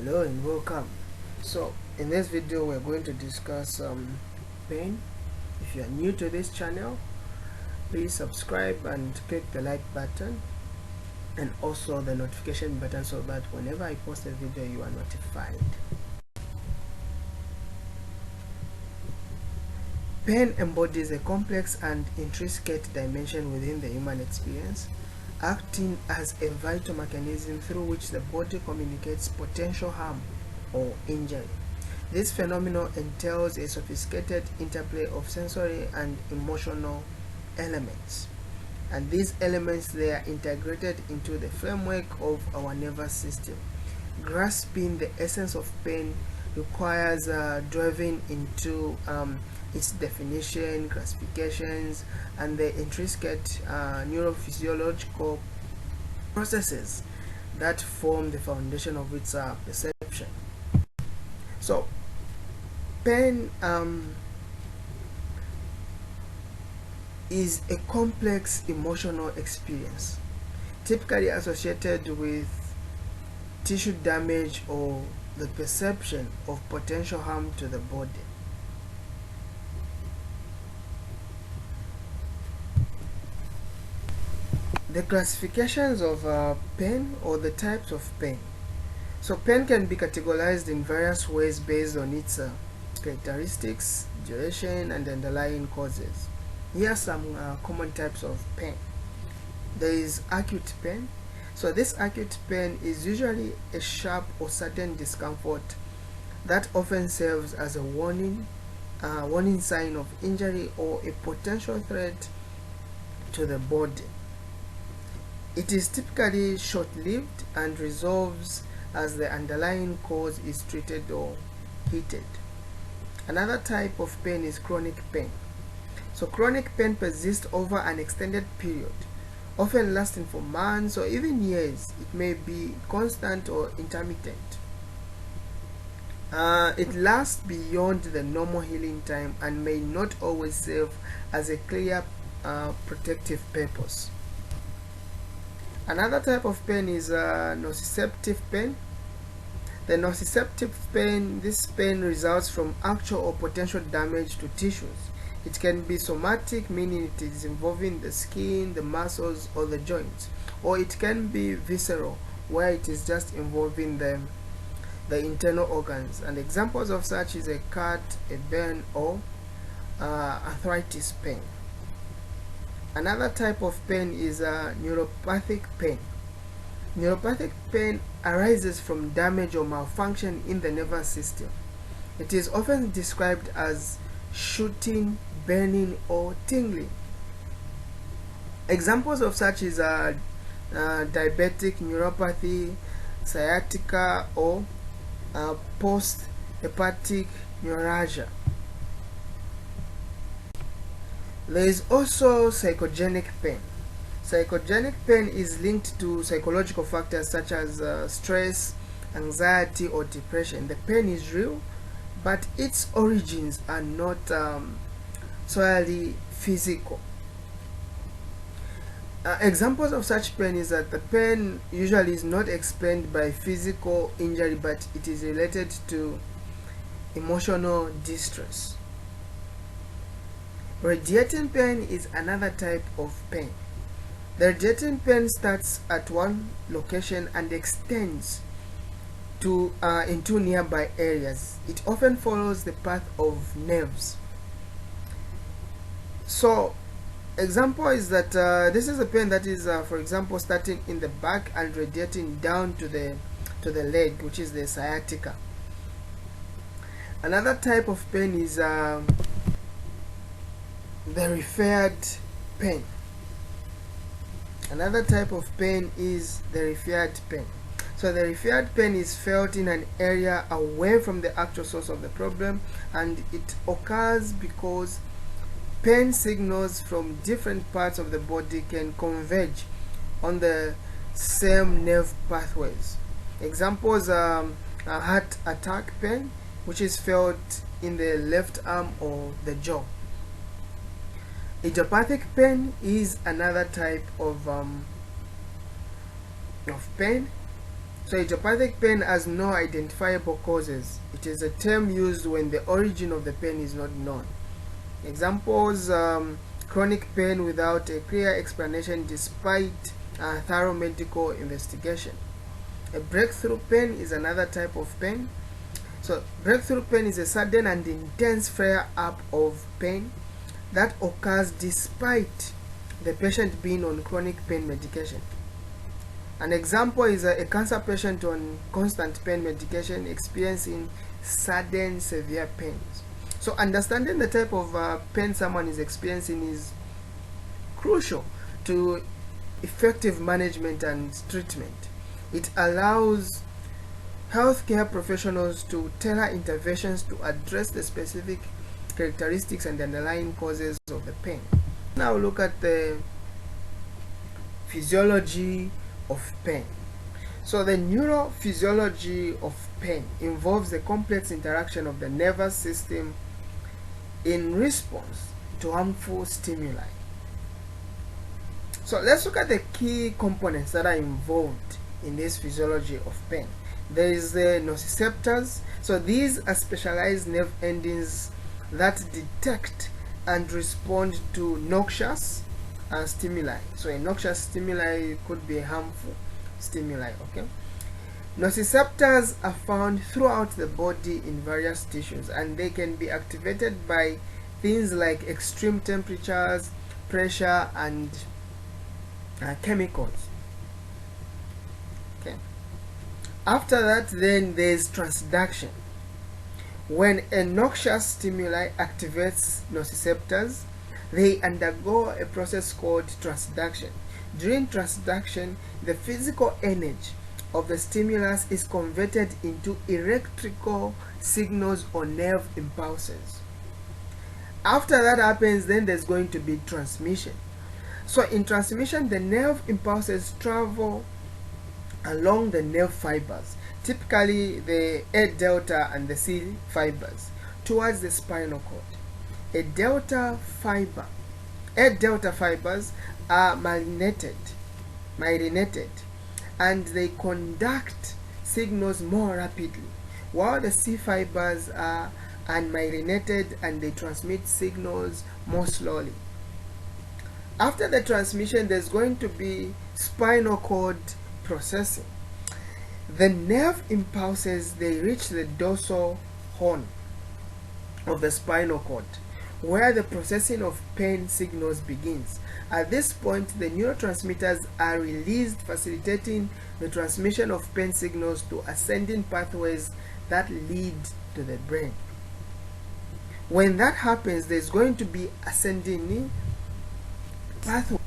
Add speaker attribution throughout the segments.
Speaker 1: Hello and welcome. So in this video we're going to discuss pain. If you are new to this channel, please subscribe and click the like button and also the notification button so that whenever I post a video you are notified. Pain embodies a complex and intricate dimension within the human experience, acting as a vital mechanism through which the body communicates potential harm or injury. This phenomenon entails a sophisticated interplay of sensory and emotional elements, and these elements they are integrated into the framework of our nervous system. Grasping the essence of pain requires delving into its definition, classifications, and the intricate neurophysiological processes that form the foundation of its perception. So, pain is a complex emotional experience, typically associated with tissue damage or the perception of potential harm to the body. The classifications of pain or the types of pain. So pain can be categorized in various ways based on its characteristics, duration, and underlying causes. Here are some common types of pain. There is acute pain. So this acute pain is usually a sharp or sudden discomfort that often serves as a warning sign of injury or a potential threat to the body. It is typically short-lived and resolves as the underlying cause is treated or heated. Another type of pain is chronic pain. So chronic pain persists over an extended period, often lasting for months or even years. It may be constant or intermittent. It lasts beyond the normal healing time and may not always serve as a clear protective purpose. Another type of pain is nociceptive pain. The nociceptive pain, this pain results from actual or potential damage to tissues. It can be somatic, meaning it is involving the skin, the muscles, or the joints, or it can be visceral, where it is just involving the internal organs. And examples of such is a cut, a burn, or arthritis pain. Another type of pain is neuropathic pain. Neuropathic pain arises from damage or malfunction in the nervous system. It is often described as shooting, burning, or tingling. Examples of such is diabetic neuropathy, sciatica, or post-hepatic neuralgia. There is also psychogenic pain. Psychogenic pain is linked to psychological factors such as stress, anxiety, or depression. The pain is real, but its origins are not solely physical. Examples of such pain is that the pain usually is not explained by physical injury, but it is related to emotional distress. Radiating pain is another type of pain. The radiating pain starts at one location and extends to into nearby areas. It often follows the path of nerves. So, example is that this is a pain that is, for example, starting in the back and radiating down to the leg, which is the sciatica. Another type of pain is the referred pain. Another type of pain is the referred pain. So the referred pain is felt in an area away from the actual source of the problem, and it occurs because pain signals from different parts of the body can converge on the same nerve pathways. Examples are heart attack pain, which is felt in the left arm or the jaw. Idiopathic pain is another type of pain. So idiopathic pain has no identifiable causes. It is a term used when the origin of the pain is not known. Examples: chronic pain without a clear explanation despite thorough medical investigation. A breakthrough pain is another type of pain. So breakthrough pain is a sudden and intense flare-up of pain that occurs despite the patient being on chronic pain medication. An example is a cancer patient on constant pain medication experiencing sudden severe pains. So understanding the type of pain someone is experiencing is crucial to effective management and treatment. It allows healthcare professionals to tailor interventions to address the specific characteristics and underlying causes of the pain. Now look at the physiology of pain. So the neurophysiology of pain involves the complex interaction of the nervous system in response to harmful stimuli. So let's look at the key components that are involved in this physiology of pain. There is the nociceptors. So these are specialized nerve endings that detect and respond to noxious stimuli. So a noxious stimuli could be a harmful stimuli. Okay. Nociceptors are found throughout the body in various tissues, and they can be activated by things like extreme temperatures, pressure, and chemicals. Okay. After that, then there's transduction. When a noxious stimuli activates nociceptors, they undergo a process called transduction. During transduction, the physical energy of the stimulus is converted into electrical signals or nerve impulses. After that happens, then there's going to be transmission. So in transmission, the nerve impulses travel along the nerve fibers, typically the A delta and the C fibers, towards the spinal cord. A delta fibers are myelinated, and they conduct signals more rapidly, while the C fibers are unmyelinated and they transmit signals more slowly. After the transmission, there's going to be spinal cord processing. The nerve impulses, they reach the dorsal horn of the spinal cord, where the processing of pain signals begins. At this point, the neurotransmitters are released, facilitating the transmission of pain signals to ascending pathways that lead to the brain. When that happens, there's going to be ascending pathways.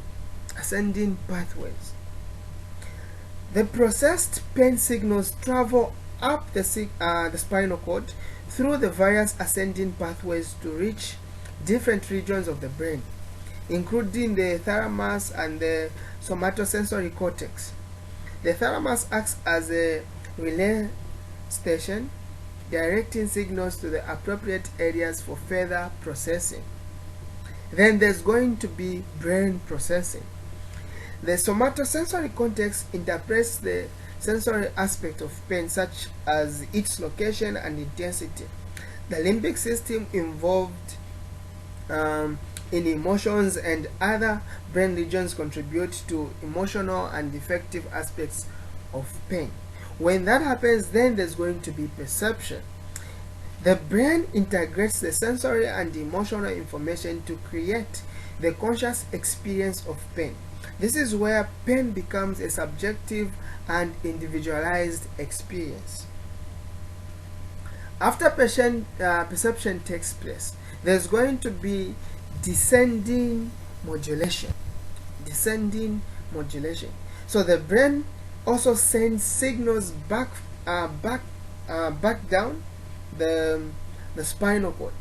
Speaker 1: The processed pain signals travel up the spinal cord through the various ascending pathways to reach different regions of the brain, including the thalamus and the somatosensory cortex. The thalamus acts as a relay station, directing signals to the appropriate areas for further processing. Then there's going to be brain processing. The somatosensory cortex interprets the sensory aspect of pain, such as its location and intensity. The limbic system involved in emotions and other brain regions contribute to emotional and affective aspects of pain. When that happens, then there's going to be perception. The brain integrates the sensory and emotional information to create the conscious experience of pain. This is where pain becomes a subjective and individualized experience. After perception takes place, there's going to be descending modulation. So the brain also sends signals back down the spinal cord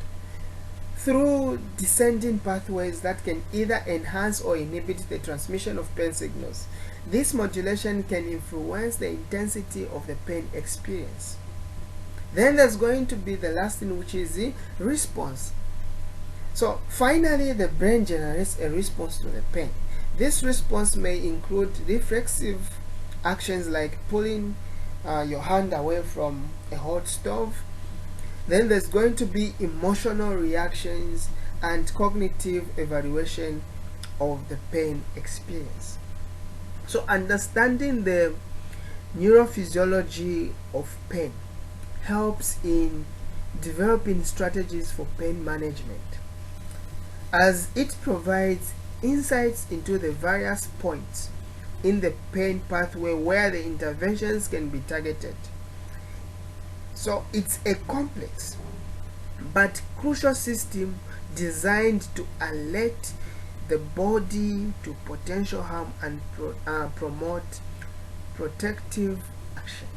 Speaker 1: through descending pathways that can either enhance or inhibit the transmission of pain signals. This modulation can influence the intensity of the pain experience. Then there's going to be the last thing, which is the response. So finally, the brain generates a response to the pain. This response may include reflexive actions like pulling your hand away from a hot stove. Then there's going to be emotional reactions and cognitive evaluation of the pain experience. So understanding the neurophysiology of pain helps in developing strategies for pain management, as it provides insights into the various points in the pain pathway where the interventions can be targeted. So it's a complex but crucial system designed to alert the body to potential harm and promote protective action.